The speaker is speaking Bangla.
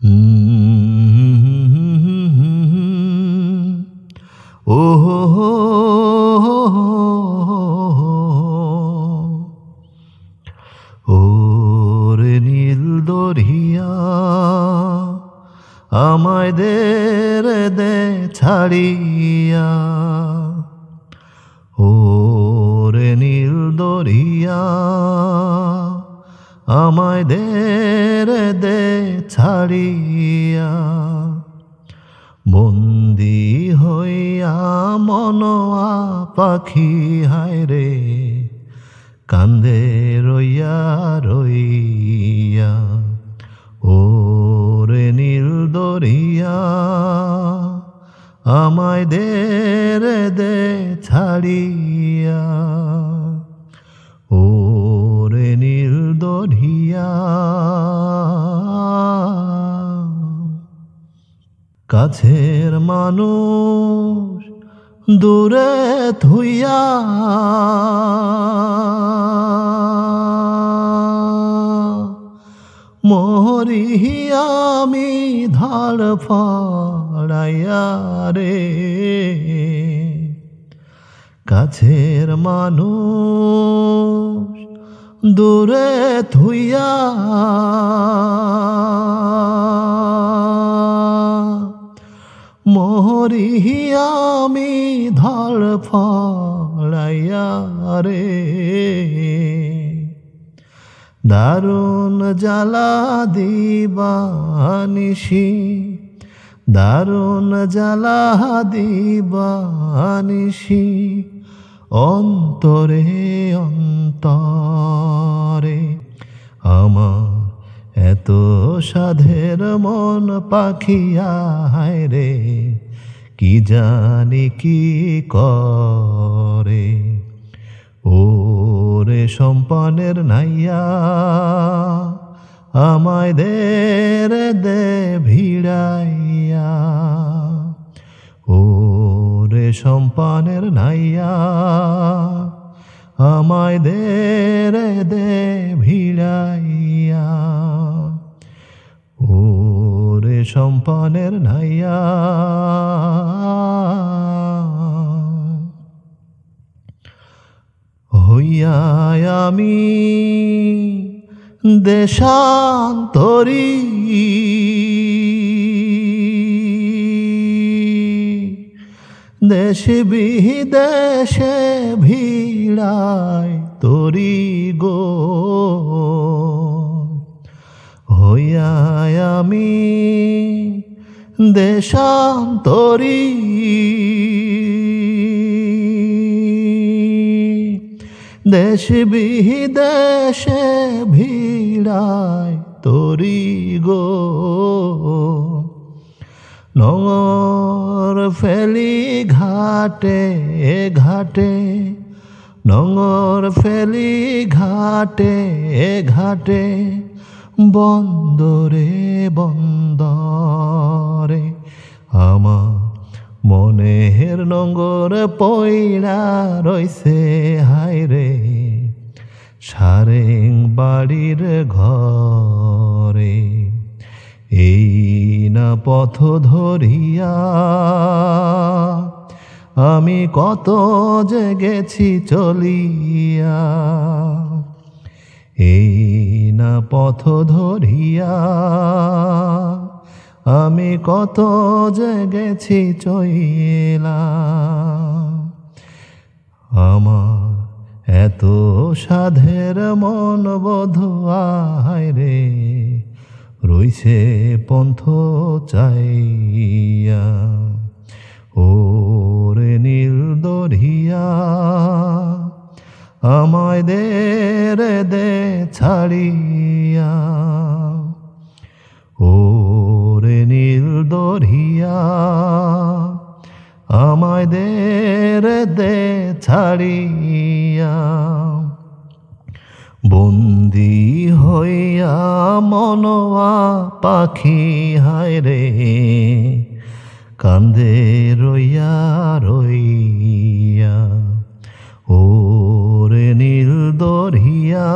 ও ওরে নীল দরিয়া আমায় দে রে দে ছাড়িয়া, ওরে নীল দরিয়া আমায় দে রে দে ছাড়িয়া। বন্দি হইয়া মনোয়া পাখি হায় রে কান্দে রইয়া রইয়া, ওরে নীল দরিয়া আমায় দে রে দে ছাড়িয়া, ওরে নীল দরিয়া। কাছের মানুষ দূরে থুইয়া মরি আমি ধার ফাড়াইয়া রে, কাছের মানুষ দূরে থুইয়া মরি আমি ধার ফাড়াইয়া রে। দারুণ জ্বালা দিবানিশি, দারুণ জ্বালা দিবানিশি, অন্তরে অন্তরে আমার এত সাধের মন পাখিয়া হায় রে কি জানি কি করে। ওরে সম্পানের নাইয়া আমায় দে রে দে ভিড়াইয়া, ওরে সম্পানের নাইয়া আমায় দে রে দে ভিড়াইয়া, ওরে সম্পানের নাইয়া। হইয়া আমি দেশান্তরী দেশে বিদেশে ভিড়ায় তোরি গো, হইয়া আমি দেশান্তরী দেশ বিদেশে ভিড়ায় তোরি গো। নঙর ফেলি ঘাটে ঘাটে, নঙর ফেলি ঘাটে ঘাটে, বন্দরে বন্দরে আমার মনের নঙ্গর পয়লা রইছে হায় রে সারেং বাড়ির ঘরে। এই না পথ ধরিয়া আমি কত যে গেছি চলিয়া, এই না পথ ধরিয়া আমি কত যে গেছি চইলা। আমার এত সাধের মন বধুয়া হায় রে রইছে পন্থ চাইয়া, ওরে নীল দরিয়া আমায় দে রে দে ছাড়িয়া, ওরে নীল দরিয়া আমায় দে রে দে ছাড়িয়া। বন্দি হইয়া মনোয়া পাখি হায় রে কান্দে রইয়া রইয়া, ওরে নীল দরিয়া